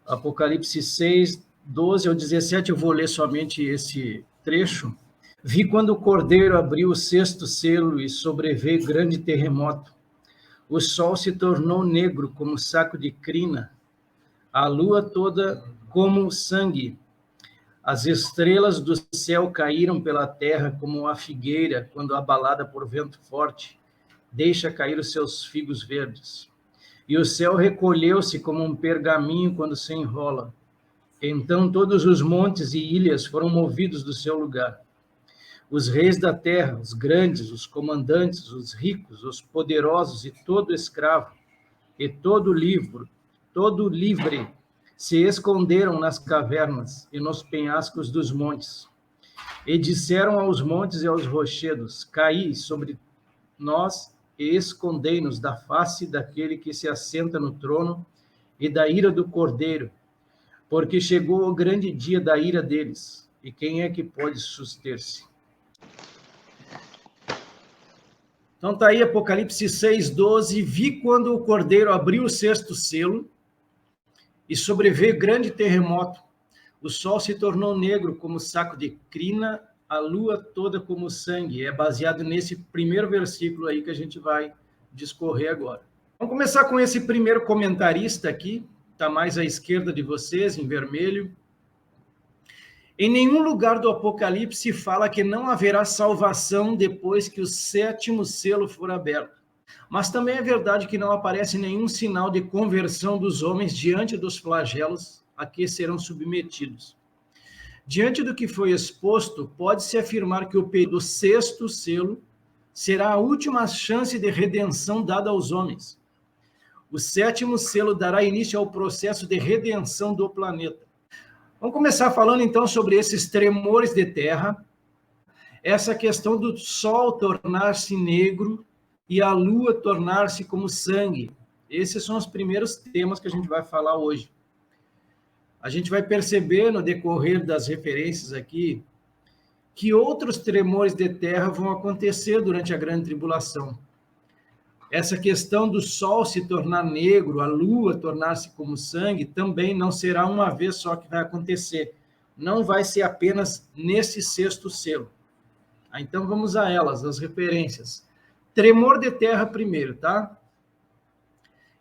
Apocalipse 6, 12 ao 17, eu vou ler somente esse trecho. Vi quando o Cordeiro abriu o sexto selo e sobreveio grande terremoto. O sol se tornou negro como saco de crina, a lua toda como sangue. As estrelas do céu caíram pela terra como a figueira, quando abalada por vento forte, deixa cair os seus figos verdes. E o céu recolheu-se como um pergaminho quando se enrola. Então todos os montes e ilhas foram movidos do seu lugar. Os reis da terra, os grandes, os comandantes, os ricos, os poderosos e todo escravo, e todo livre, se esconderam nas cavernas e nos penhascos dos montes. E disseram aos montes e aos rochedos: caí sobre nós e escondei-nos da face daquele que se assenta no trono e da ira do Cordeiro, porque chegou o grande dia da ira deles, e quem é que pode suster-se? Então está aí Apocalipse 6, 12. Vi quando o Cordeiro abriu o sexto selo e sobreveio grande terremoto. O sol se tornou negro como saco de crina, a lua toda como sangue. É baseado nesse primeiro versículo aí que a gente vai discorrer agora. Vamos começar com esse primeiro comentarista aqui, está mais à esquerda de vocês, em vermelho. Em nenhum lugar do Apocalipse fala que não haverá salvação depois que o sétimo selo for aberto. Mas também é verdade que não aparece nenhum sinal de conversão dos homens diante dos flagelos a que serão submetidos. Diante do que foi exposto, pode-se afirmar que o período do sexto selo será a última chance de redenção dada aos homens. O sétimo selo dará início ao processo de redenção do planeta. Vamos começar falando então sobre esses tremores de terra, essa questão do sol tornar-se negro e a lua tornar-se como sangue. Esses são os primeiros temas que a gente vai falar hoje. A gente vai perceber no decorrer das referências aqui que outros tremores de terra vão acontecer durante a grande tribulação. Essa questão do sol se tornar negro, a lua tornar-se como sangue, também não será uma vez só que vai acontecer. Não vai ser apenas nesse sexto selo. Então vamos a elas, as referências. Tremor de terra primeiro, tá?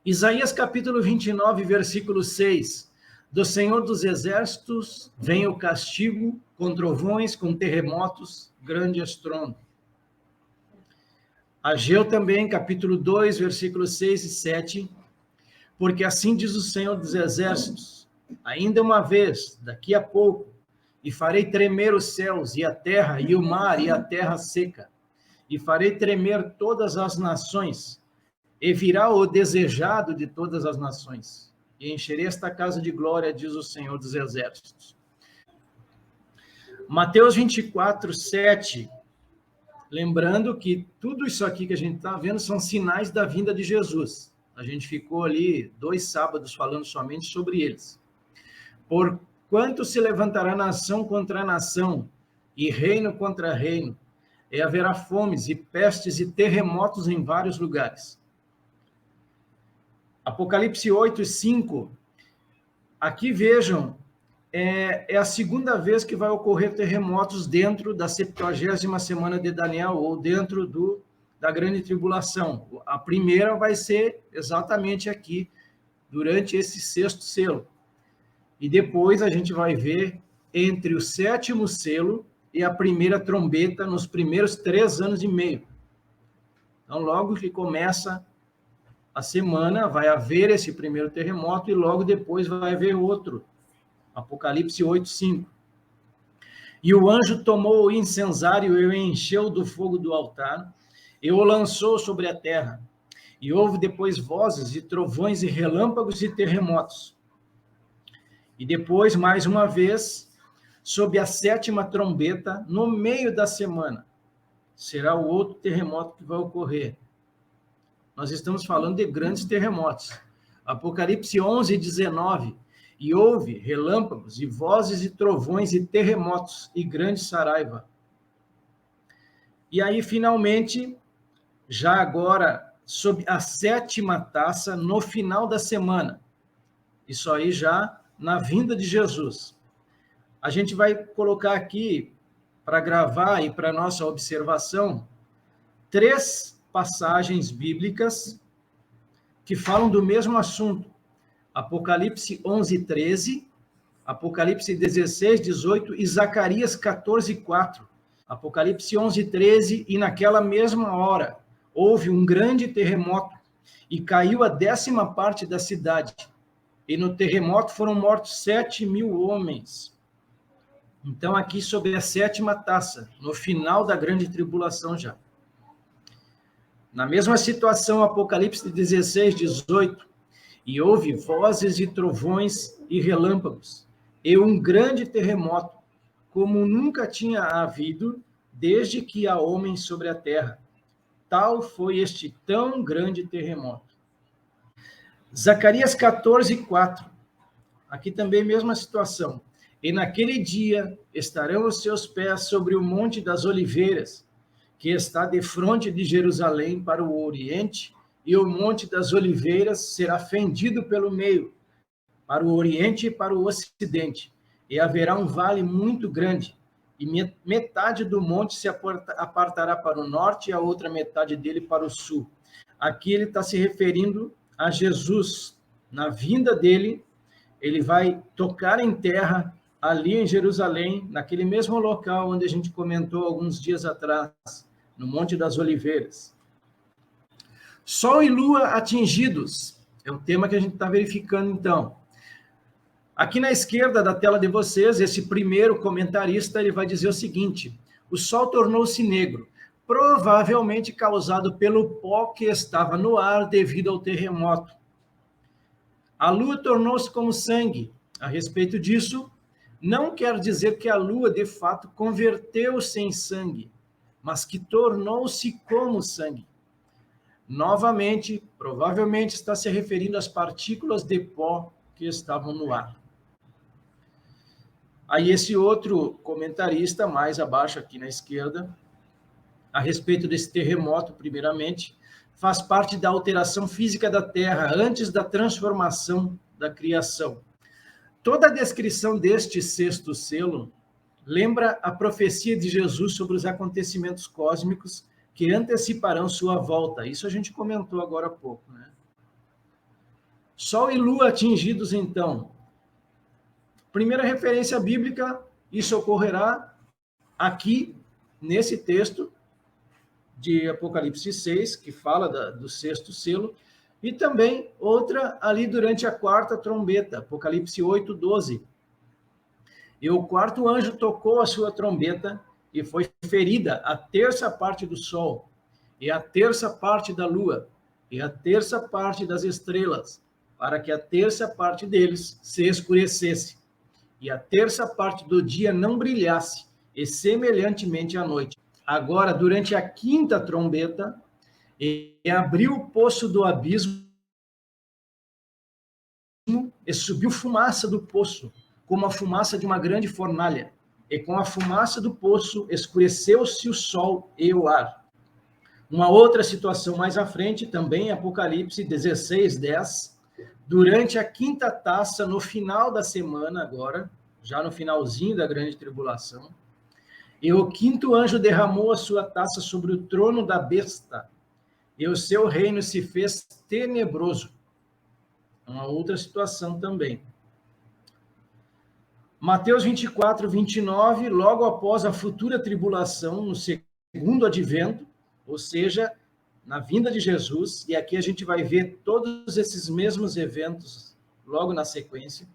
Isaías capítulo 29, versículo 6. Do Senhor dos Exércitos vem o castigo, com trovões, com terremotos, grande estrondo. Ageu também, capítulo 2, versículos 6 e 7. Porque assim diz o Senhor dos Exércitos, ainda uma vez, daqui a pouco, e farei tremer os céus, e a terra, e o mar, e a terra seca, e farei tremer todas as nações, e virá o desejado de todas as nações, e encherei esta casa de glória, diz o Senhor dos Exércitos. Mateus 24, 7. Lembrando que tudo isso aqui que a gente está vendo são sinais da vinda de Jesus. A gente ficou ali 2 sábados falando somente sobre eles. Porquanto se levantará nação contra nação, e reino contra reino, e haverá fomes e pestes e terremotos em vários lugares. Apocalipse 8, 5. Aqui vejam, é a segunda vez que vai ocorrer terremotos dentro da 70ª semana de Daniel, ou dentro da grande tribulação. A primeira vai ser exatamente aqui, durante esse sexto selo. E depois a gente vai ver entre o sétimo selo e a primeira trombeta nos primeiros 3 anos e meio. Então, logo que começa a semana, vai haver esse primeiro terremoto e logo depois vai haver outro. Apocalipse 8, 5. E o anjo tomou o incensário e o encheu do fogo do altar e o lançou sobre a terra. E houve depois vozes e trovões e relâmpagos e terremotos. E depois, mais uma vez, sob a 7ª trombeta, no meio da semana, será o outro terremoto que vai ocorrer. Nós estamos falando de grandes terremotos. Apocalipse 11, 19. E houve relâmpagos e vozes e trovões e terremotos e grande saraiva. E aí, finalmente, já agora, sob a 7ª taça, no final da semana. Isso aí já na vinda de Jesus. A gente vai colocar aqui, para gravar e para nossa observação, 3 passagens bíblicas que falam do mesmo assunto. Apocalipse 11:13, Apocalipse 16:18 e Zacarias 14:4. Apocalipse 11:13, e naquela mesma hora houve um grande terremoto, e caiu a 10ª parte da cidade, e no terremoto foram mortos 7.000 homens. Então, aqui sobre a 7ª taça, no final da grande tribulação já. Na mesma situação, Apocalipse 16:18, e houve vozes e trovões e relâmpagos, e um grande terremoto, como nunca tinha havido desde que há homem sobre a terra. Tal foi este tão grande terremoto. Zacarias 14:4. Aqui também mesma situação. E naquele dia estarão os seus pés sobre o Monte das Oliveiras, que está defronte de Jerusalém para o oriente, e o Monte das Oliveiras será fendido pelo meio, para o oriente e para o ocidente, e haverá um vale muito grande, e metade do monte se apartará para o norte e a outra metade dele para o sul. Aqui ele está se referindo a Jesus. Na vinda dele, ele vai tocar em terra ali em Jerusalém, naquele mesmo local onde a gente comentou alguns dias atrás, no Monte das Oliveiras. Sol e lua atingidos, é o tema que a gente está verificando então. Aqui na esquerda da tela de vocês, esse primeiro comentarista, ele vai dizer o seguinte: o sol tornou-se negro, provavelmente causado pelo pó que estava no ar devido ao terremoto. A lua tornou-se como sangue. A respeito disso, não quer dizer que a lua, de fato, converteu-se em sangue, mas que tornou-se como sangue. Novamente, provavelmente está se referindo às partículas de pó que estavam no ar. Aí esse outro comentarista, mais abaixo aqui na esquerda, a respeito desse terremoto, primeiramente, faz parte da alteração física da Terra antes da transformação da criação. Toda a descrição deste 6º selo lembra a profecia de Jesus sobre os acontecimentos cósmicos que anteciparão sua volta. Isso a gente comentou agora há pouco, né? Sol e lua atingidos, então. Primeira referência bíblica, isso ocorrerá aqui, nesse texto de Apocalipse 6, que fala do 6º selo, e também outra ali durante a 4ª trombeta, Apocalipse 8:12. E o 4º anjo tocou a sua trombeta, e foi ferida a 1/3 parte do sol, e a 1/3 parte da lua, e a 1/3 parte das estrelas, para que a 1/3 parte deles se escurecesse, e a 1/3 parte do dia não brilhasse, e semelhantemente à noite. Agora, durante a 5ª trombeta, e abriu o poço do abismo, e subiu fumaça do poço, como a fumaça de uma grande fornalha, e com a fumaça do poço escureceu-se o sol e o ar. Uma outra situação mais à frente, também em Apocalipse 16:10, durante a 5ª taça, no final da semana agora, já no finalzinho da grande tribulação, e o 5º anjo derramou a sua taça sobre o trono da besta, e o seu reino se fez tenebroso. Uma outra situação também. Mateus 24:29, logo após a futura tribulação, no 2º advento, ou seja, na vinda de Jesus, e aqui a gente vai ver todos esses mesmos eventos logo na sequência.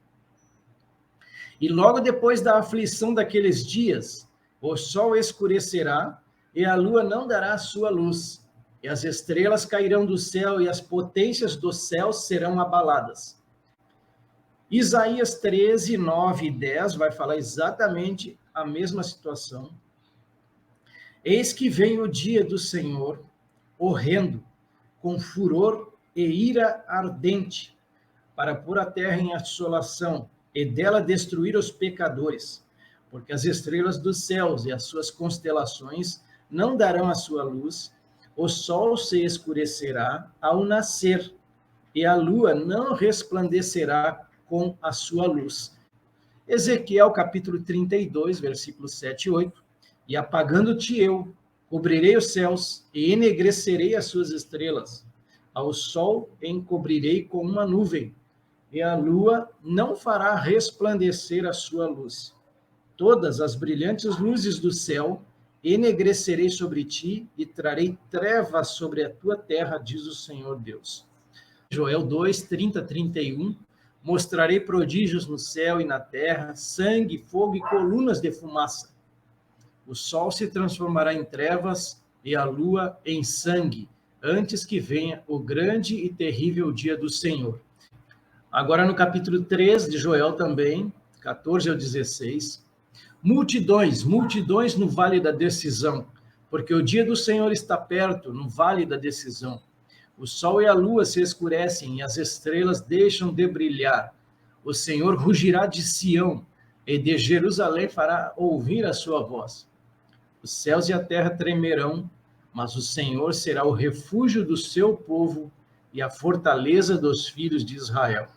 E logo depois da aflição daqueles dias, o sol escurecerá e a lua não dará sua luz, e as estrelas cairão do céu e as potências dos céus serão abaladas. Isaías 13:9 e 10 vai falar exatamente a mesma situação. Eis que vem o dia do Senhor, horrendo, com furor e ira ardente, para pôr a terra em assolação e dela destruir os pecadores, porque as estrelas dos céus e as suas constelações não darão a sua luz, o sol se escurecerá ao nascer, e a lua não resplandecerá com a sua luz. Ezequiel, capítulo 32, versículos 7 e 8. E apagando-te eu, cobrirei os céus e enegrecerei as suas estrelas. Ao sol encobrirei com uma nuvem, e a lua não fará resplandecer a sua luz. Todas as brilhantes luzes do céu enegrecerei sobre ti e trarei trevas sobre a tua terra, diz o Senhor Deus. Joel 2, 30, 31. Mostrarei prodígios no céu e na terra, sangue, fogo e colunas de fumaça. O sol se transformará em trevas e a lua em sangue, antes que venha o grande e terrível dia do Senhor. Agora no capítulo 3 de Joel também, 14 ao 16. Multidões, multidões no vale da decisão, porque o dia do Senhor está perto, no vale da decisão. O sol e a lua se escurecem e as estrelas deixam de brilhar. O Senhor rugirá de Sião e de Jerusalém fará ouvir a sua voz. Os céus e a terra tremerão, mas o Senhor será o refúgio do seu povo e a fortaleza dos filhos de Israel.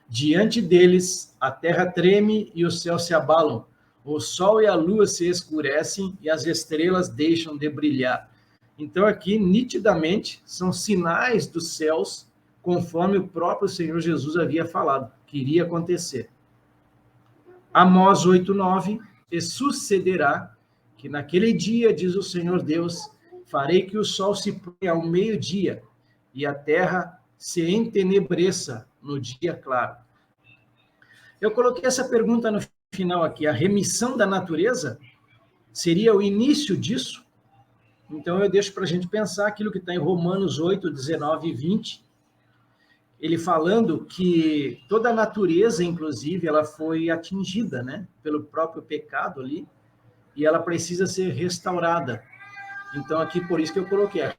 Diante deles, a terra treme e os céus se abalam. O sol e a lua se escurecem e as estrelas deixam de brilhar. Então, aqui, nitidamente, são sinais dos céus, conforme o próprio Senhor Jesus havia falado, que iria acontecer. Amós 8:9, e sucederá que naquele dia, diz o Senhor Deus, farei que o sol se ponha ao meio-dia e a terra se entenebreça no dia claro. Eu coloquei essa pergunta no final aqui, a remissão da natureza seria o início disso? Então eu deixo para a gente pensar aquilo que está em Romanos 8, 19 e 20, ele falando que toda a natureza, inclusive, ela foi atingida, né, pelo próprio pecado ali, e ela precisa ser restaurada. Então aqui, por isso que eu coloquei a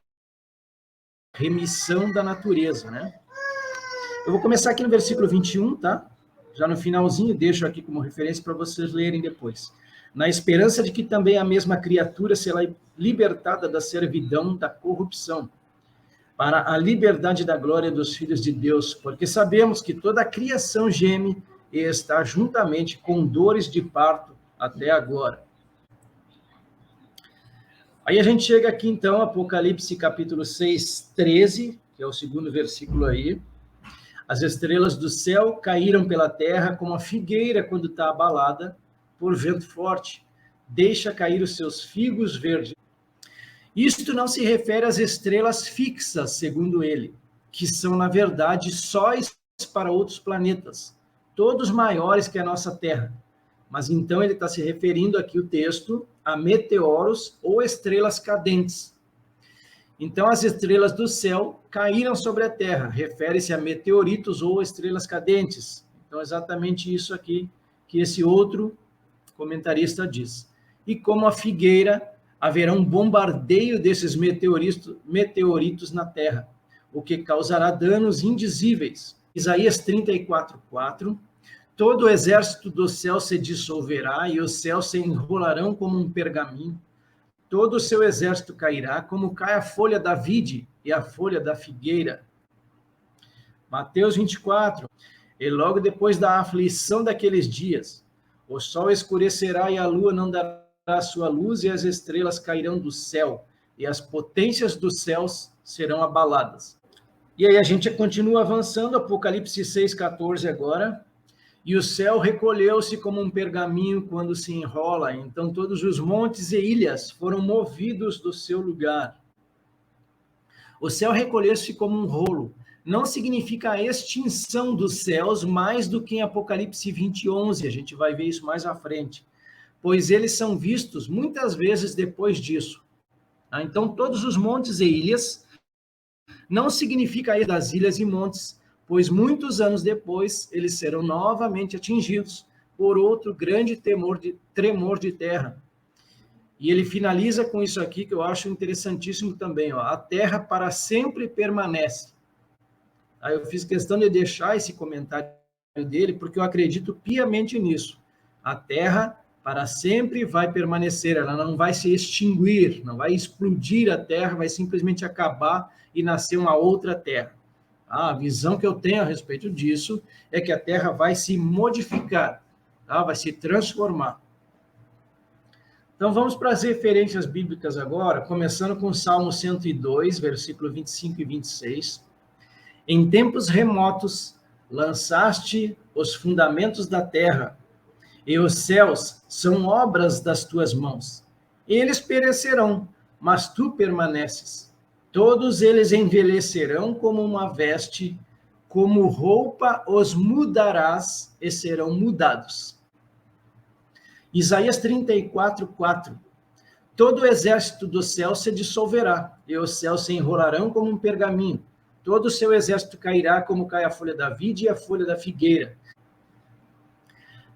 remissão da natureza, né? Eu vou começar aqui no versículo 21, tá? Já no finalzinho, deixo aqui como referência para vocês lerem depois. Na esperança de que também a mesma criatura será libertada da servidão da corrupção, para a liberdade da glória dos filhos de Deus, porque sabemos que toda a criação geme e está juntamente com dores de parto até agora. Aí a gente chega aqui, então, Apocalipse capítulo 6, 13, que é o segundo versículo aí. As estrelas do céu caíram pela terra como a figueira quando está abalada por vento forte. Deixa cair os seus figos verdes. Isto não se refere às estrelas fixas, segundo ele, que são, na verdade, sóis para outros planetas, todos maiores que a nossa Terra. Mas então ele está se referindo aqui, o texto, a meteoros ou estrelas cadentes. Então, as estrelas do céu caíram sobre a Terra, refere-se a meteoritos ou estrelas cadentes. Então, exatamente isso aqui que esse outro comentarista diz. E como a figueira, haverá um bombardeio desses meteoritos na Terra, o que causará danos indizíveis. Isaías 34:4. Todo o exército do céu se dissolverá e os céus se enrolarão como um pergaminho. Todo o seu exército cairá, como cai a folha da vide e a folha da figueira. Mateus 24. E logo depois da aflição daqueles dias, o sol escurecerá e a lua não dará a sua luz e as estrelas cairão do céu e as potências dos céus serão abaladas. E aí a gente continua avançando, Apocalipse 6:14 agora. E o céu recolheu-se como um pergaminho quando se enrola. Então todos os montes e ilhas foram movidos do seu lugar. O céu recolher-se como um rolo não significa a extinção dos céus mais do que em Apocalipse 20:11. A gente vai ver isso mais à frente. Pois eles são vistos muitas vezes depois disso. Então todos os montes e ilhas não significa a das ilhas e montes, pois muitos anos depois eles serão novamente atingidos por outro grande tremor de terra. E ele finaliza com isso aqui, que eu acho interessantíssimo também, ó, a terra para sempre permanece. Aí eu fiz questão de deixar esse comentário dele, porque eu acredito piamente nisso. A terra para sempre vai permanecer, ela não vai se extinguir, não vai explodir a terra, vai simplesmente acabar e nascer uma outra terra. A visão que eu tenho a respeito disso é que a terra vai se modificar, tá? Vai se transformar. Então, vamos para as referências bíblicas agora, começando com o Salmo 102, versículo 25 e 26. Em tempos remotos, lançaste os fundamentos da terra, e os céus são obras das tuas mãos. Eles perecerão, mas tu permaneces. Todos eles envelhecerão como uma veste, como roupa os mudarás e serão mudados. Isaías 34, 4. Todo o exército do céu se dissolverá, e os céus se enrolarão como um pergaminho. Todo o seu exército cairá como cai a folha da vide e a folha da figueira.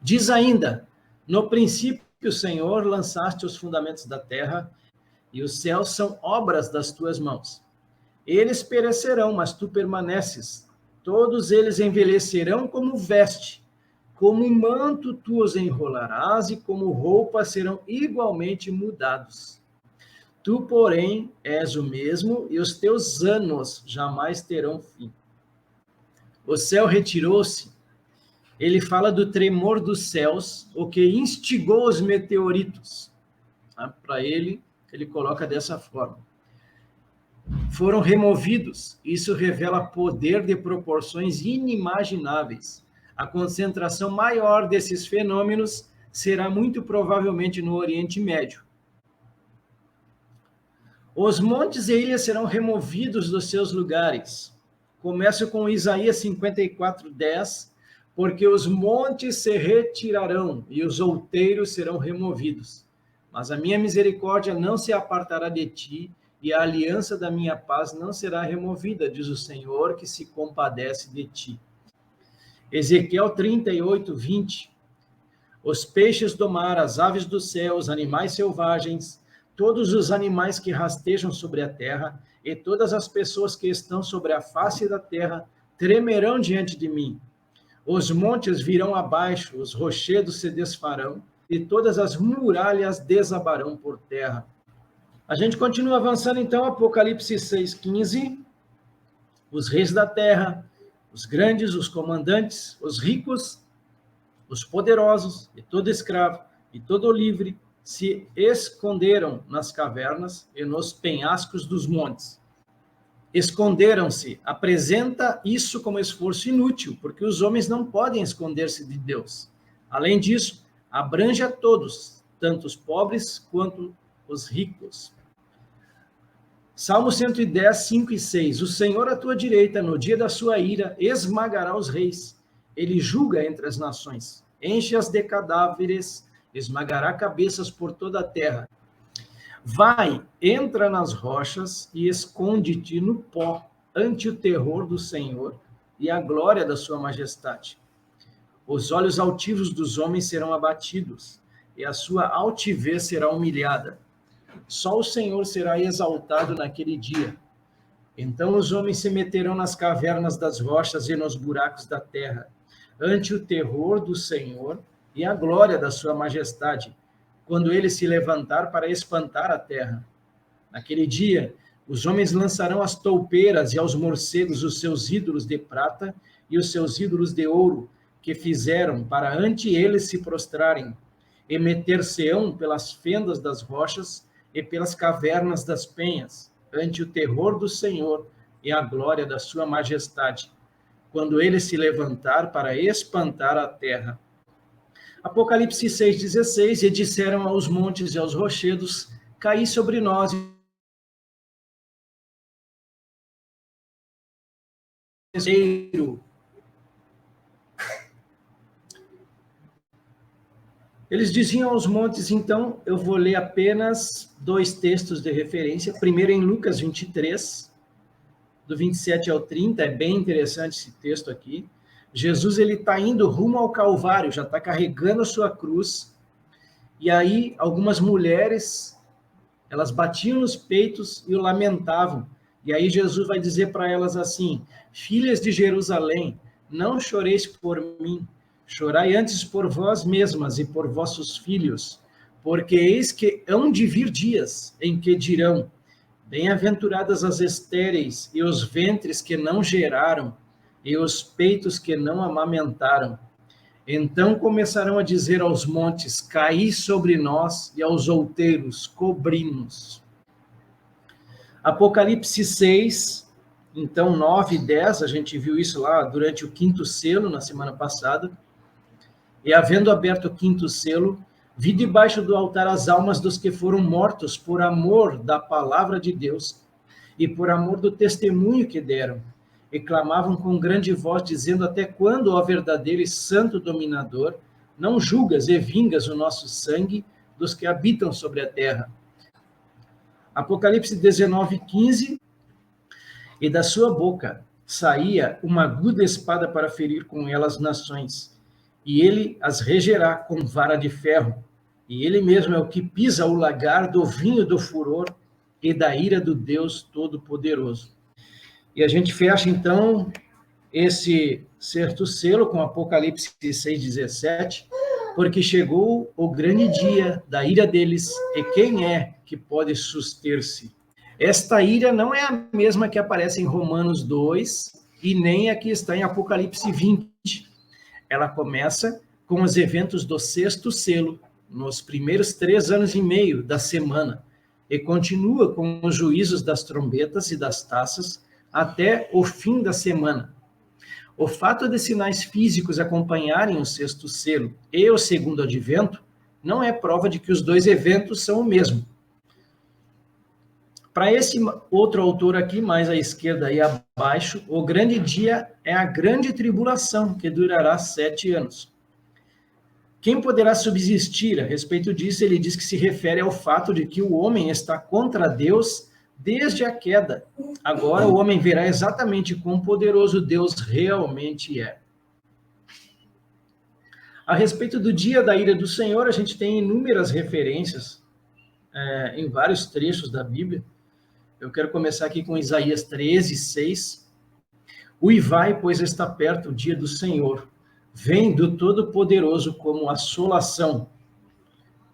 Diz ainda, no princípio, Senhor, lançaste os fundamentos da terra, e os céus são obras das tuas mãos. Eles perecerão, mas tu permaneces. Todos eles envelhecerão como veste. Como manto tu os enrolarás, e como roupa serão igualmente mudados. Tu, porém, és o mesmo, e os teus anos jamais terão fim. O céu retirou-se. Ele fala do tremor dos céus, o que instigou os meteoritos. Para ele coloca dessa forma. Foram removidos. Isso revela poder de proporções inimagináveis. A concentração maior desses fenômenos será muito provavelmente no Oriente Médio. Os montes e ilhas serão removidos dos seus lugares. Começo com Isaías 54, 10. Porque os montes se retirarão e os outeiros serão removidos. Mas a minha misericórdia não se apartará de ti, e a aliança da minha paz não será removida, diz o Senhor, que se compadece de ti. Ezequiel 38, 20. Os peixes do mar, as aves do céu, os animais selvagens, todos os animais que rastejam sobre a terra, e todas as pessoas que estão sobre a face da terra, tremerão diante de mim. Os montes virão abaixo, os rochedos se desfarão, e todas as muralhas desabarão por terra. A gente continua avançando, então, Apocalipse 6,15. Os reis da terra, os grandes, os comandantes, os ricos, os poderosos, e todo escravo, e todo livre, se esconderam nas cavernas e nos penhascos dos montes. Esconderam-se. Apresenta isso como esforço inútil, porque os homens não podem esconder-se de Deus. Além disso, abrange a todos, tanto os pobres quanto os ricos. Salmo 110, 5 e 6. O Senhor à tua direita, no dia da sua ira, esmagará os reis. Ele julga entre as nações. Enche-as de cadáveres, esmagará cabeças por toda a terra. Vai, entra nas rochas e esconde-te no pó, ante o terror do Senhor e a glória da sua majestade. Os olhos altivos dos homens serão abatidos, e a sua altivez será humilhada. Só o Senhor será exaltado naquele dia. Então os homens se meterão nas cavernas das rochas e nos buracos da terra, ante o terror do Senhor e a glória da sua majestade, quando ele se levantar para espantar a terra. Naquele dia, os homens lançarão às toupeiras e aos morcegos os seus ídolos de prata e os seus ídolos de ouro, que fizeram para ante eles se prostrarem, e meter-se-ão pelas fendas das rochas e pelas cavernas das penhas, ante o terror do Senhor e a glória da sua majestade, quando ele se levantar para espantar a terra. Apocalipse 6,16, e disseram aos montes e aos rochedos, caí sobre nós. Eles diziam aos montes, então, eu vou ler apenas 2 textos de referência. Primeiro em Lucas 23, do 27 ao 30, é bem interessante esse texto aqui. Jesus ele está indo rumo ao Calvário, já está carregando a sua cruz, e aí algumas mulheres, elas batiam nos peitos e o lamentavam, e aí Jesus vai dizer para elas assim, filhas de Jerusalém, não choreis por mim, chorai antes por vós mesmas e por vossos filhos, porque eis que hão de vir dias em que dirão, Bem-aventuradas as estéreis e os ventres que não geraram e os peitos que não amamentaram. Então começarão a dizer aos montes, caí sobre nós, e aos outeiros, cobri-nos. Apocalipse 6, então 9 e 10, a gente viu isso lá durante o quinto selo, na semana passada. E havendo aberto o quinto selo, vi debaixo do altar as almas dos que foram mortos por amor da palavra de Deus e por amor do testemunho que deram. E clamavam com grande voz, dizendo, até quando, ó verdadeiro e santo dominador, não julgas e vingas o nosso sangue dos que habitam sobre a terra? Apocalipse 19, 15, e da sua boca saía uma aguda espada para ferir com ela as nações, e ele as regerá com vara de ferro, e ele mesmo é o que pisa o lagar do vinho do furor e da ira do Deus Todo-Poderoso. E a gente fecha, então, esse sexto selo com Apocalipse 6,17, porque chegou o grande dia da ira deles, e quem é que pode suster-se? Esta ira não é a mesma que aparece em Romanos 2 e nem a que está em Apocalipse 20. Ela começa com os eventos do sexto selo, nos primeiros 3 anos e meio da semana, e continua com os juízos das trombetas e das taças até o fim da semana. O fato de sinais físicos acompanharem o sexto selo e o segundo advento não é prova de que os dois eventos são o mesmo. Para esse outro autor aqui, mais à esquerda e abaixo, o grande dia é a grande tribulação, que durará 7 anos. Quem poderá subsistir? A respeito disso, ele diz que se refere ao fato de que o homem está contra Deus desde a queda. Agora o homem verá exatamente quão poderoso Deus realmente é. A respeito do dia da ira do Senhor, a gente tem inúmeras referências em vários trechos da Bíblia. Eu quero começar aqui com Isaías 13, 6. Uivai, pois está perto o dia do Senhor. Vem do Todo-Poderoso como assolação.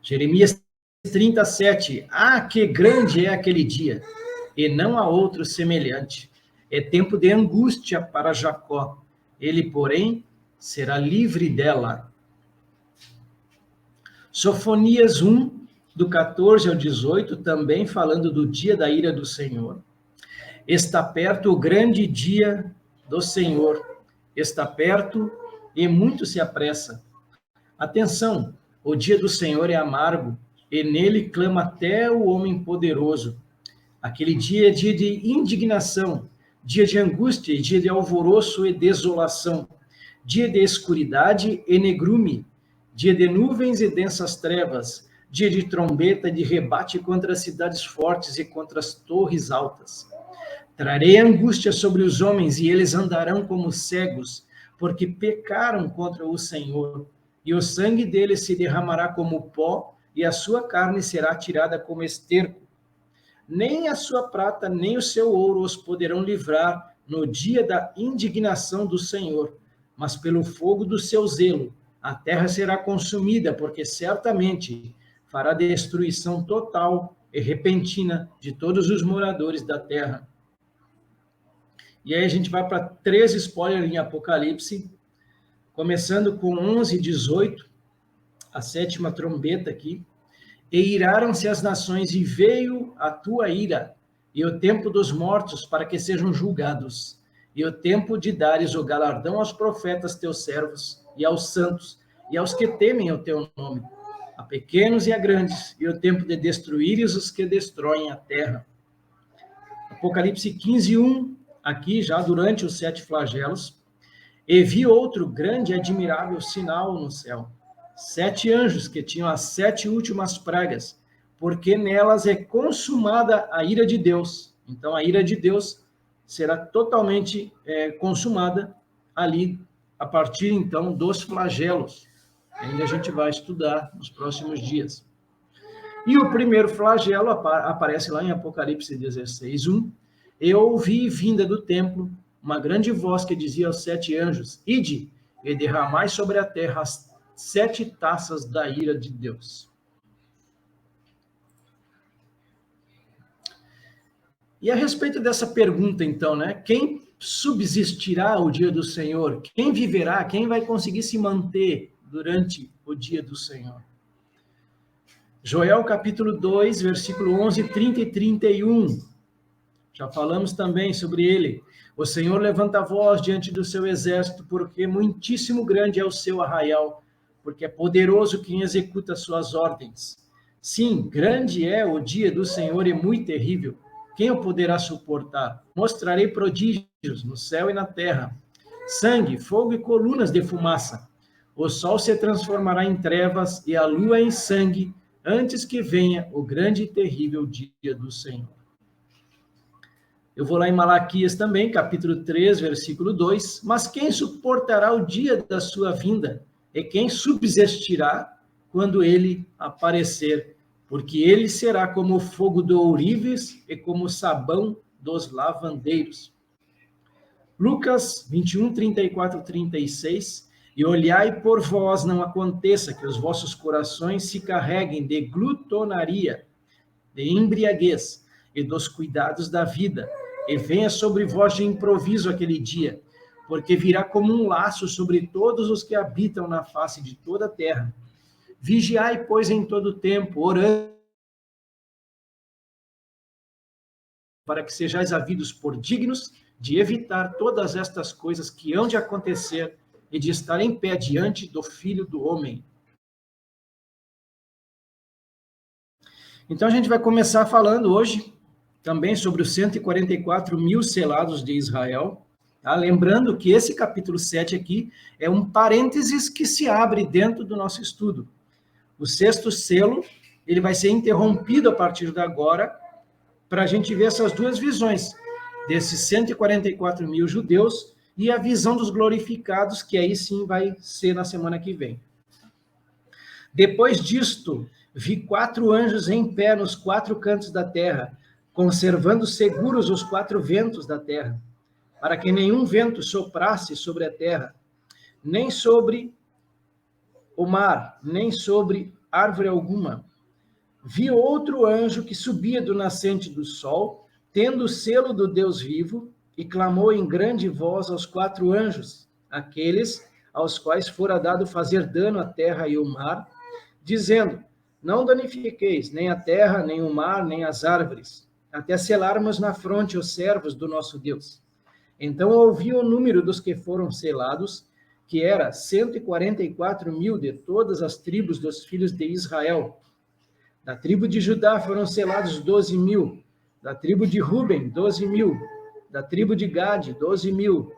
Jeremias 37. Ah, que grande é aquele dia, e não há outro semelhante. É tempo de angústia para Jacó. Ele, porém, será livre dela. Sofonias 1, do 14 ao 18, também falando do dia da ira do Senhor. Está perto o grande dia do Senhor. Está perto e muito se apressa. Atenção, o dia do Senhor é amargo, e nele clama até o homem poderoso. Aquele dia é dia de indignação, dia de angústia, dia de alvoroço e desolação, dia de escuridade e negrume, dia de nuvens e densas trevas, dia de trombeta e de rebate contra as cidades fortes e contra as torres altas. Trarei angústia sobre os homens, e eles andarão como cegos, porque pecaram contra o Senhor, e o sangue deles se derramará como pó, e a sua carne será tirada como esterco. Nem a sua prata, nem o seu ouro os poderão livrar no dia da indignação do Senhor, mas pelo fogo do seu zelo, a terra será consumida, porque certamente fará destruição total e repentina de todos os moradores da terra. E aí a gente vai para 3 spoilers em Apocalipse, começando com 11, 18, a 7ª trombeta aqui. E iraram-se as nações, e veio a tua ira, e o tempo dos mortos, para que sejam julgados, e o tempo de dares o galardão aos profetas teus servos, e aos santos, e aos que temem o teu nome, a pequenos e a grandes, e o tempo de destruíres os que destroem a terra. Apocalipse 15, 1, aqui já durante os 7 flagelos. E vi outro grande e admirável sinal no céu, 7 anjos que tinham as 7 últimas pragas, porque nelas é consumada a ira de Deus. Então, a ira de Deus será totalmente consumada ali, a partir, então, dos flagelos. Ainda a gente vai estudar nos próximos dias. E o primeiro flagelo aparece lá em Apocalipse 16, 1. Eu ouvi vinda do templo uma grande voz que dizia aos 7 anjos, ide e derramai sobre a terra as 7 taças da ira de Deus. E a respeito dessa pergunta, então, né? Quem subsistirá o dia do Senhor? Quem viverá? Quem vai conseguir se manter durante o dia do Senhor? Joel capítulo 2, versículo 11, 30 e 31. Já falamos também sobre ele. O Senhor levanta a voz diante do seu exército, porque muitíssimo grande é o seu arraial, porque é poderoso quem executa suas ordens. Sim, grande é o dia do Senhor e muito terrível. Quem o poderá suportar? Mostrarei prodígios no céu e na terra. Sangue, fogo e colunas de fumaça. O sol se transformará em trevas e a lua em sangue, antes que venha o grande e terrível dia do Senhor. Eu vou lá em Malaquias também, capítulo 3, versículo 2. Mas quem suportará o dia da sua vinda? E quem subsistirá quando ele aparecer? Porque ele será como o fogo do ourives e como o sabão dos lavandeiros. Lucas 21, 34, 36. E olhai por vós, não aconteça que os vossos corações se carreguem de glutonaria, de embriaguez e dos cuidados da vida, e venha sobre vós de improviso aquele dia, porque virá como um laço sobre todos os que habitam na face de toda a terra. Vigiai, pois, em todo tempo, orando, para que sejais havidos por dignos de evitar todas estas coisas que hão de acontecer e de estar em pé diante do Filho do Homem. Então a gente vai começar falando hoje também sobre os 144 mil selados de Israel. Tá? Lembrando que esse capítulo 7 aqui é um parênteses que se abre dentro do nosso estudo. O sexto selo, ele vai ser interrompido a partir de agora, para a gente ver essas duas visões, desses 144 mil judeus e a visão dos glorificados, que aí sim vai ser na semana que vem. Depois disto, vi 4 anjos em pé nos 4 cantos da terra, conservando seguros os 4 ventos da terra, para que nenhum vento soprasse sobre a terra, nem sobre o mar, nem sobre árvore alguma. Vi outro anjo que subia do nascente do sol, tendo o selo do Deus vivo, e clamou em grande voz aos 4 anjos, aqueles aos quais fora dado fazer dano à terra e ao mar, dizendo: não danifiqueis nem a terra, nem o mar, nem as árvores, até selarmos na fronte os servos do nosso Deus. Então ouvi o número dos que foram selados, que era 144 mil de todas as tribos dos filhos de Israel. Da tribo de Judá foram selados 12 mil, da tribo de Ruben, 12 mil, da tribo de Gade, 12 mil,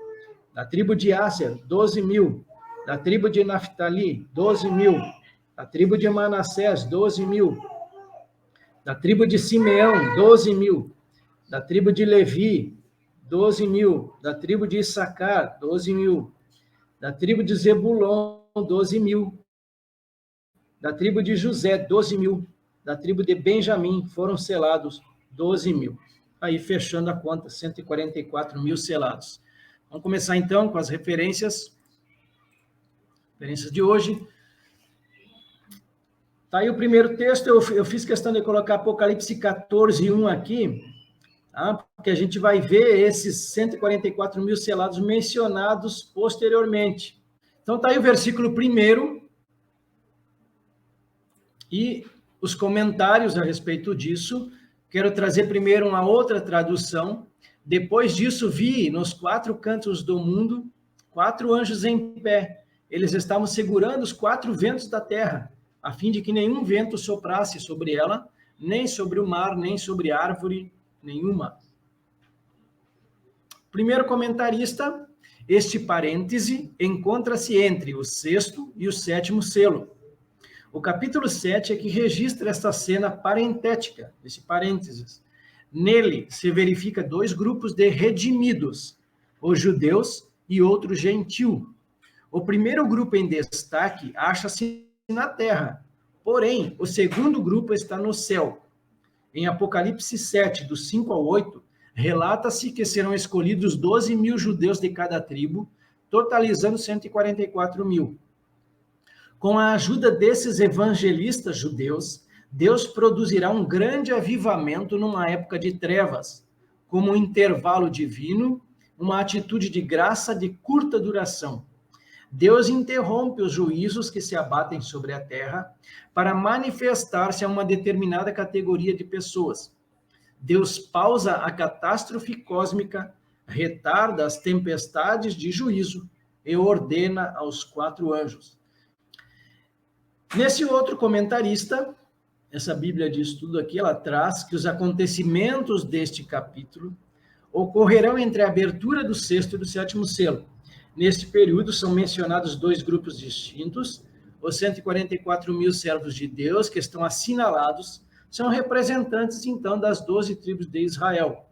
da tribo de Áser, 12 mil, da tribo de Naftali, 12 mil, da tribo de Manassés, 12 mil, da tribo de Simeão, 12 mil, da tribo de Levi, 12 mil, da tribo de Issacar, 12 mil, da tribo de Zebulon, 12 mil, da tribo de José, 12 mil, da tribo de Benjamim foram selados 12 mil. Aí, fechando a conta, 144 mil selados. Vamos começar, então, com as referências de hoje. Tá aí o primeiro texto, eu fiz questão de colocar Apocalipse 14, 1 aqui, tá? Porque a gente vai ver esses 144 mil selados mencionados posteriormente. Então, tá aí o versículo 1 e os comentários a respeito disso. Quero trazer primeiro uma outra tradução. Depois disso, vi nos 4 cantos do mundo 4 anjos em pé. Eles estavam segurando os 4 ventos da terra, a fim de que nenhum vento soprasse sobre ela, nem sobre o mar, nem sobre árvore nenhuma. Primeiro comentarista, este parêntese encontra-se entre o 6º e o 7º selo. O capítulo 7 é que registra esta cena parentética, esse parênteses. Nele se verifica 2 grupos de redimidos, os judeus e outro gentil. O primeiro grupo em destaque acha-se na terra, porém, o segundo grupo está no céu. Em Apocalipse 7, do 5 ao 8, relata-se que serão escolhidos 12 mil judeus de cada tribo, totalizando 144 mil. Com a ajuda desses evangelistas judeus, Deus produzirá um grande avivamento numa época de trevas, como um intervalo divino, uma atitude de graça de curta duração. Deus interrompe os juízos que se abatem sobre a terra para manifestar-se a uma determinada categoria de pessoas. Deus pausa a catástrofe cósmica, retarda as tempestades de juízo e ordena aos 4 anjos. Nesse outro comentarista, essa Bíblia de Estudo aqui, ela traz que os acontecimentos deste capítulo ocorrerão entre a abertura do 6º e do 7º selo. Neste período são mencionados 2 grupos distintos, os 144 mil servos de Deus, que estão assinalados, são representantes, então, das 12 tribos de Israel.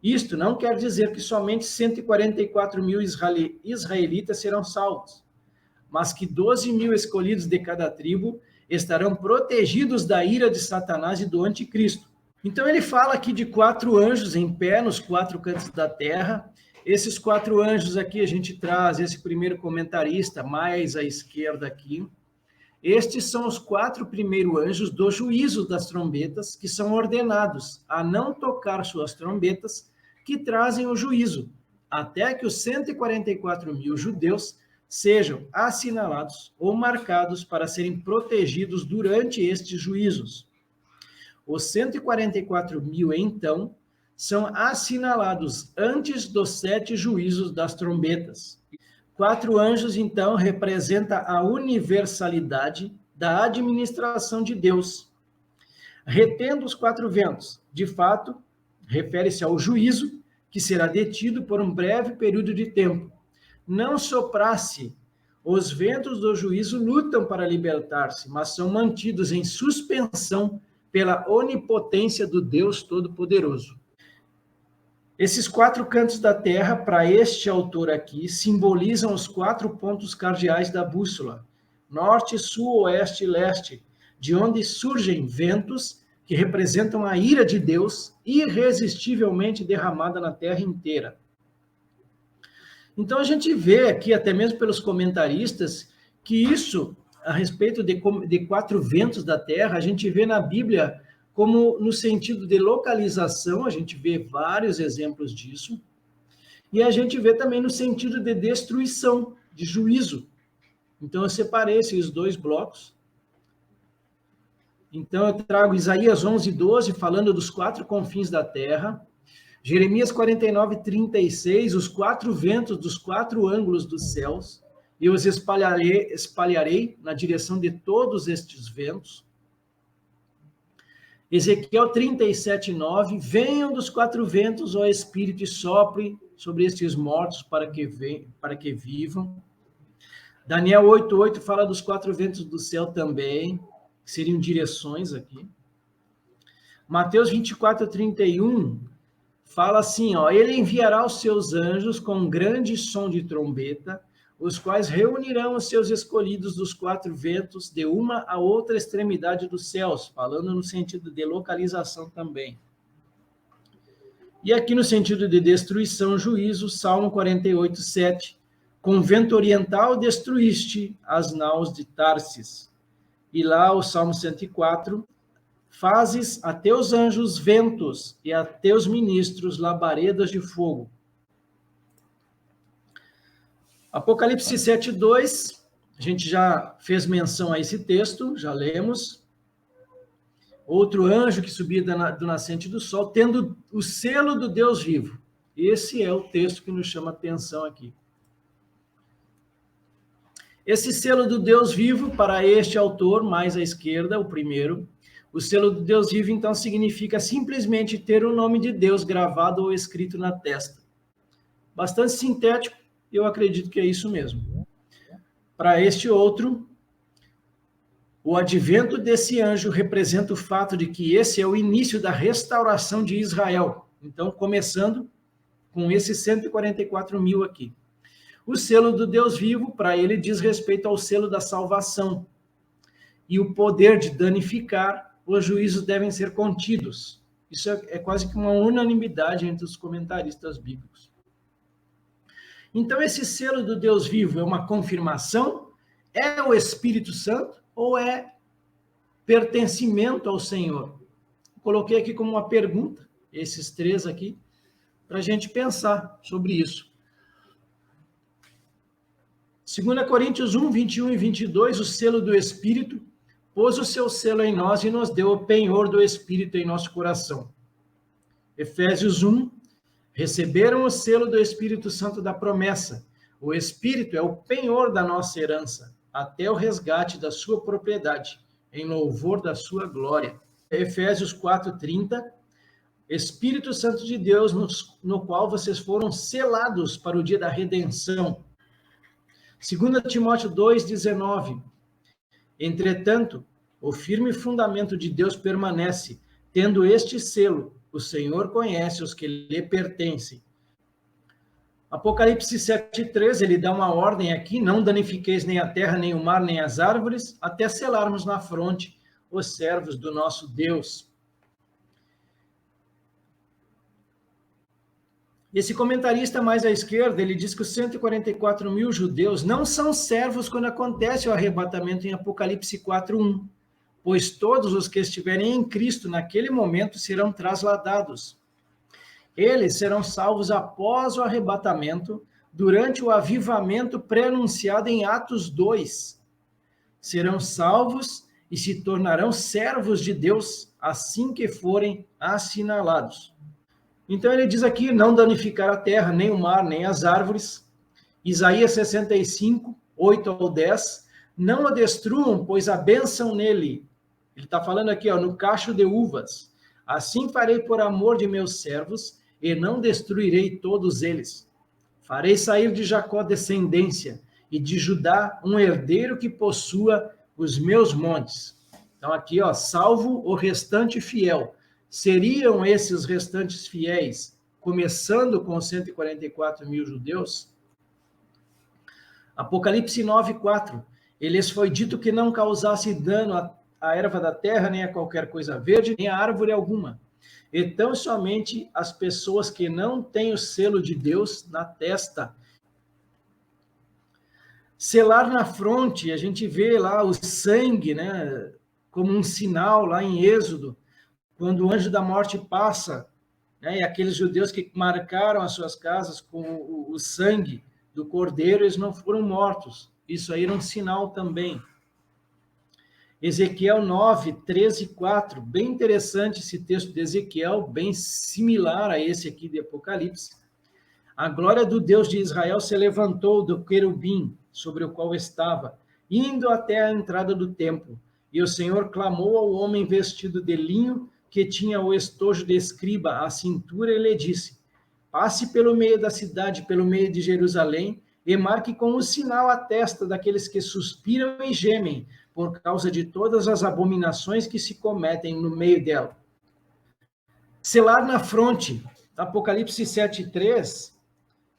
Isto não quer dizer que somente 144 mil israelitas serão salvos, mas que 12 mil escolhidos de cada tribo estarão protegidos da ira de Satanás e do anticristo. Então ele fala aqui de 4 anjos em pé nos 4 cantos da terra. Esses 4 anjos aqui a gente traz esse primeiro comentarista mais à esquerda aqui. Estes são os 4 primeiros anjos do juízo das trombetas, que são ordenados a não tocar suas trombetas, que trazem o juízo, até que os 144 mil judeus sejam assinalados ou marcados para serem protegidos durante estes juízos. Os 144 mil, então, são assinalados antes dos 7 juízos das trombetas. 4 anjos, então, representa a universalidade da administração de Deus. Retendo os 4 ventos, de fato, refere-se ao juízo, que será detido por um breve período de tempo. Não soprasse, os ventos do juízo lutam para libertar-se, mas são mantidos em suspensão pela onipotência do Deus Todo-Poderoso. Esses 4 cantos da terra, para este autor aqui, simbolizam os 4 pontos cardeais da bússola: norte, sul, oeste e leste, de onde surgem ventos que representam a ira de Deus irresistivelmente derramada na terra inteira. Então a gente vê aqui, até mesmo pelos comentaristas, que isso, a respeito de 4 ventos da terra, a gente vê na Bíblia como no sentido de localização, a gente vê vários exemplos disso, e a gente vê também no sentido de destruição, de juízo. Então eu separei esses 2 blocos. Então eu trago Isaías 11:12, falando dos 4 confins da terra, Jeremias 49:36, os 4 ventos dos 4 ângulos dos céus, e os espalharei na direção de todos estes ventos. Ezequiel 37:9, venham dos 4 ventos, ó Espírito, e sopre sobre estes mortos para que vivam. Daniel 8:8 fala dos 4 ventos do céu também, que seriam direções aqui. Mateus 24:31 fala assim, ó, ele enviará os seus anjos com um grande som de trombeta, os quais reunirão os seus escolhidos dos 4 ventos de uma a outra extremidade dos céus, falando no sentido de localização também. E aqui no sentido de destruição, juízo, Salmo 48:7, com vento oriental destruíste as naus de Tarsis. E lá o Salmo 104, fazes a teus anjos ventos e a teus ministros labaredas de fogo. Apocalipse 7:2, a gente já fez menção a esse texto, já lemos. Outro anjo que subia do nascente do sol, tendo o selo do Deus vivo. Esse é o texto que nos chama a atenção aqui. Esse selo do Deus vivo, para este autor, mais à esquerda, o primeiro, o selo do Deus vivo, então, significa simplesmente ter o nome de Deus gravado ou escrito na testa. Bastante sintético, eu acredito que é isso mesmo. Para este outro, o advento desse anjo representa o fato de que esse é o início da restauração de Israel. Então, começando com esses 144 mil aqui. O selo do Deus vivo, para ele, diz respeito ao selo da salvação. E o poder de danificar, os juízos devem ser contidos. Isso é quase que uma unanimidade entre os comentaristas bíblicos. Então, esse selo do Deus vivo é uma confirmação? É o Espírito Santo ou é pertencimento ao Senhor? Coloquei aqui como uma pergunta, esses 3 aqui, para a gente pensar sobre isso. 2 Coríntios 1, 21 e 22, o selo do Espírito, pôs o seu selo em nós e nos deu o penhor do Espírito em nosso coração. Efésios 1, receberam o selo do Espírito Santo da promessa. O Espírito é o penhor da nossa herança, até o resgate da sua propriedade, em louvor da sua glória. Efésios 4:30, Espírito Santo de Deus, no qual vocês foram selados para o dia da redenção. 2 Timóteo 2:19, entretanto, o firme fundamento de Deus permanece, tendo este selo, o Senhor conhece os que lhe pertencem. Apocalipse 7:3, ele dá uma ordem aqui, não danifiqueis nem a terra, nem o mar, nem as árvores, até selarmos na fronte os servos do nosso Deus. Esse comentarista mais à esquerda, ele diz que os 144 mil judeus não são servos quando acontece o arrebatamento em Apocalipse 4:1, pois todos os que estiverem em Cristo naquele momento serão trasladados. Eles serão salvos após o arrebatamento, durante o avivamento pré-anunciado em Atos 2. Serão salvos e se tornarão servos de Deus assim que forem assinalados. Então ele diz aqui, não danificar a terra, nem o mar, nem as árvores. Isaías 65, 8 ao 10, não a destruam, pois a bênção nele. Ele está falando aqui, no cacho de uvas. Assim farei por amor de meus servos, e não destruirei todos eles. Farei sair de Jacó descendência, e de Judá um herdeiro que possua os meus montes. Então aqui, salvo o restante fiel. Seriam esses restantes fiéis, começando com os 144 mil judeus? Apocalipse 9:4, lhes foi dito que não causasse dano à erva da terra, nem a qualquer coisa verde, nem a árvore alguma. Então, somente as pessoas que não têm o selo de Deus na testa. Selar na fronte, a gente vê lá o sangue, né, como um sinal lá em Êxodo, quando o anjo da morte passa, né, e aqueles judeus que marcaram as suas casas com o sangue do cordeiro, eles não foram mortos. Isso aí era um sinal também. Ezequiel 9, 13 e 4, bem interessante esse texto de Ezequiel, bem similar a esse aqui de Apocalipse. A glória do Deus de Israel se levantou do querubim sobre o qual estava, indo até a entrada do templo. E o Senhor clamou ao homem vestido de linho, que tinha o estojo de escriba à cintura, e lhe disse: passe pelo meio da cidade, pelo meio de Jerusalém, e marque com o sinal a testa daqueles que suspiram e gemem, por causa de todas as abominações que se cometem no meio dela. Selar na fronte, Apocalipse 7:3,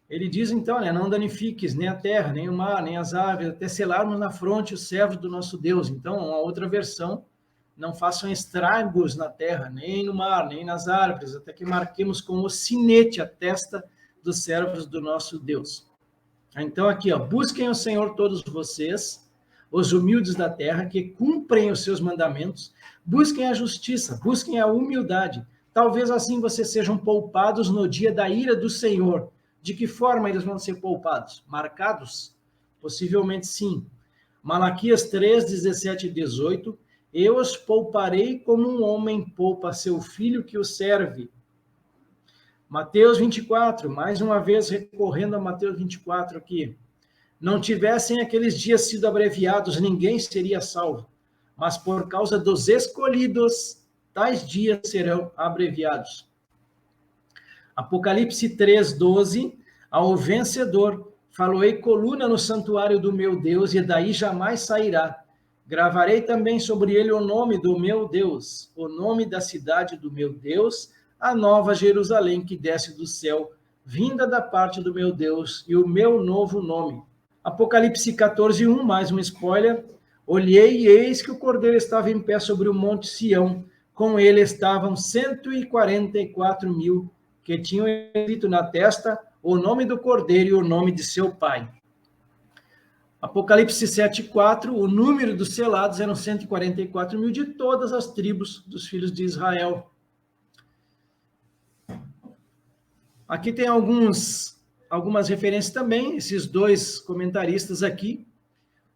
ele diz então, não danifiques nem a terra, nem o mar, nem as aves, até selarmos na fronte os servos do nosso Deus. Então, uma outra versão, não façam estragos na terra, nem no mar, nem nas árvores, até que marquemos com o sinete a testa dos servos do nosso Deus. Então, aqui, busquem o Senhor todos vocês, os humildes da terra, que cumprem os seus mandamentos, busquem a justiça, busquem a humildade. Talvez assim vocês sejam poupados no dia da ira do Senhor. De que forma eles vão ser poupados? Marcados? Possivelmente sim. Malaquias 3, 17 e 18, eu os pouparei como um homem poupa seu filho que o serve. Mateus 24, mais uma vez recorrendo a Mateus 24 aqui. Não tivessem aqueles dias sido abreviados, ninguém seria salvo. Mas por causa dos escolhidos, tais dias serão abreviados. Apocalipse 3:12, ao vencedor, faloei coluna no santuário do meu Deus, e daí jamais sairá. Gravarei também sobre ele o nome do meu Deus, o nome da cidade do meu Deus, a nova Jerusalém que desce do céu, vinda da parte do meu Deus, e o meu novo nome. Apocalipse 14:1, mais um spoiler. Olhei e eis que o cordeiro estava em pé sobre o monte Sião. Com ele estavam 144 mil, que tinham escrito na testa o nome do cordeiro e o nome de seu pai. Apocalipse 7:4, o número dos selados eram 144 mil de todas as tribos dos filhos de Israel. Aqui tem algumas referências também, esses dois comentaristas aqui.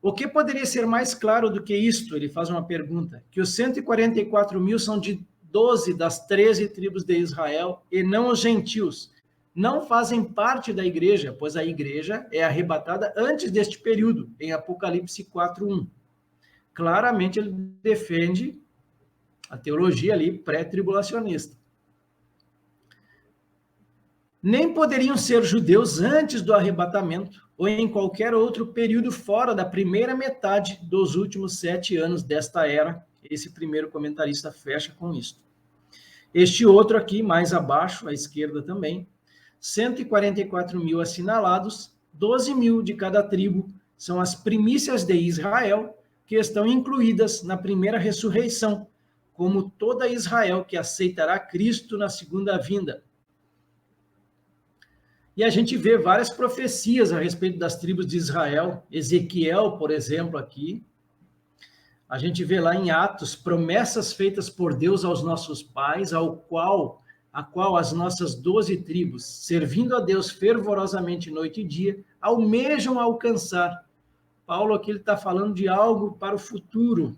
O que poderia ser mais claro do que isto? Ele faz uma pergunta. Que os 144 mil são de 12 das 13 tribos de Israel e não os gentios. Não fazem parte da igreja, pois a igreja é arrebatada antes deste período, em Apocalipse 4:1. Claramente ele defende a teologia ali pré-tribulacionista. Nem poderiam ser judeus antes do arrebatamento ou em qualquer outro período fora da primeira metade dos últimos 7 anos desta era. Esse primeiro comentarista fecha com isto. Este outro aqui, mais abaixo, à esquerda também, 144 mil assinalados, 12 mil de cada tribo, são as primícias de Israel, que estão incluídas na primeira ressurreição, como toda Israel que aceitará Cristo na segunda vinda. E a gente vê várias profecias a respeito das tribos de Israel. Ezequiel, por exemplo, aqui. A gente vê lá em Atos promessas feitas por Deus aos nossos pais, a qual as nossas 12 tribos, servindo a Deus fervorosamente noite e dia, almejam alcançar. Paulo aqui está falando de algo para o futuro.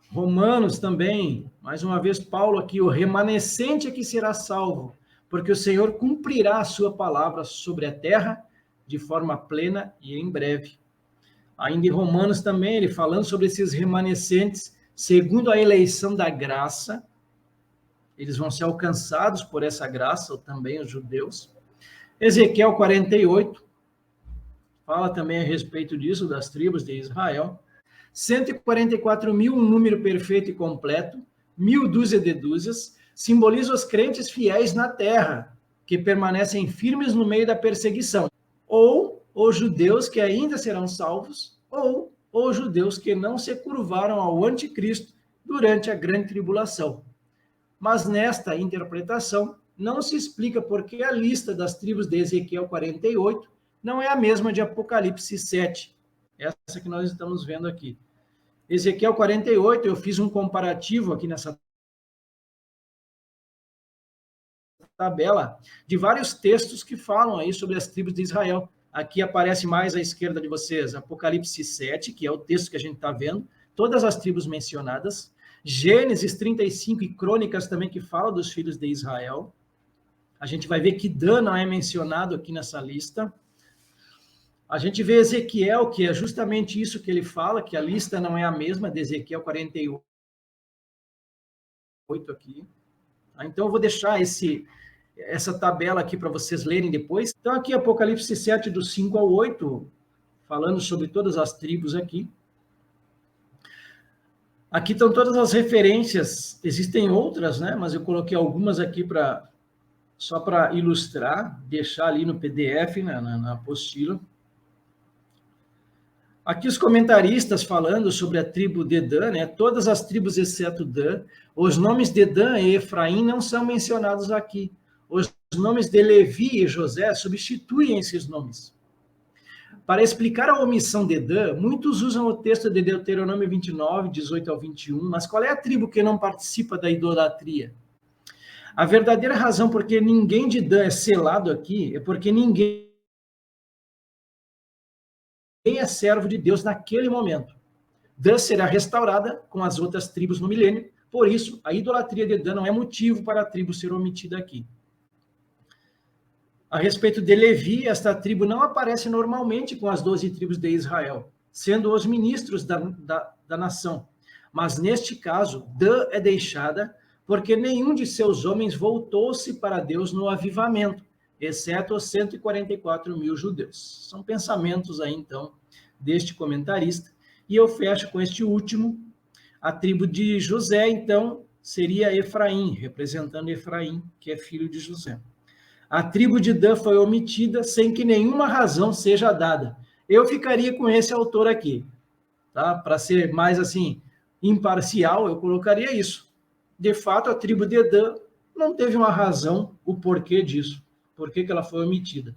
Romanos também, mais uma vez, Paulo aqui, o remanescente é que será salvo, porque o Senhor cumprirá a sua palavra sobre a terra de forma plena e em breve. Ainda em Romanos também, ele falando sobre esses remanescentes, segundo a eleição da graça, eles vão ser alcançados por essa graça, também os judeus. Ezequiel 48, fala também a respeito disso, das tribos de Israel. 144 mil, um número perfeito e completo, 1.000 dúzia de dúzias, simboliza os crentes fiéis na terra, que permanecem firmes no meio da perseguição, ou os judeus que ainda serão salvos, ou os judeus que não se curvaram ao anticristo durante a grande tribulação. Mas nesta interpretação, não se explica por que a lista das tribos de Ezequiel 48 não é a mesma de Apocalipse 7, essa que nós estamos vendo aqui. Ezequiel 48, eu fiz um comparativo aqui nessa tabela de vários textos que falam aí sobre as tribos de Israel. Aqui aparece mais à esquerda de vocês, Apocalipse 7, que é o texto que a gente está vendo, todas as tribos mencionadas, Gênesis 35 e Crônicas também, que fala dos filhos de Israel. A gente vai ver que Dan não é mencionado aqui nessa lista. A gente vê Ezequiel, que é justamente isso que ele fala, que a lista não é a mesma de Ezequiel 48 aqui. Então, eu vou deixar essa tabela aqui para vocês lerem depois. Então, aqui, Apocalipse 7, do 5 ao 8, falando sobre todas as tribos aqui. Aqui estão todas as referências, existem outras, né? Mas eu coloquei algumas aqui só para ilustrar, deixar ali no PDF, na apostila. Aqui os comentaristas falando sobre a tribo de Dan, né? Todas as tribos exceto Dan. Os nomes de Dan e Efraim não são mencionados aqui. Os nomes de Levi e José substituem esses nomes. Para explicar a omissão de Dan, muitos usam o texto de Deuteronômio 29, 18 ao 21, mas qual é a tribo que não participa da idolatria? A verdadeira razão por que ninguém de Dan é selado aqui é porque ninguém é servo de Deus naquele momento. Dan será restaurada com as outras tribos no milênio, por isso a idolatria de Dan não é motivo para a tribo ser omitida aqui. A respeito de Levi, esta tribo não aparece normalmente com as 12 tribos de Israel, sendo os ministros da nação. Mas neste caso, Dan é deixada porque nenhum de seus homens voltou-se para Deus no avivamento, exceto os 144 mil judeus. São pensamentos aí, então, deste comentarista. E eu fecho com este último. A tribo de José, então, seria Efraim, representando Efraim, que é filho de José. A tribo de Dan foi omitida sem que nenhuma razão seja dada. Eu ficaria com esse autor aqui, tá? Para ser mais, assim, imparcial, eu colocaria isso. De fato, a tribo de Dan não teve uma razão, o porquê disso, por que ela foi omitida.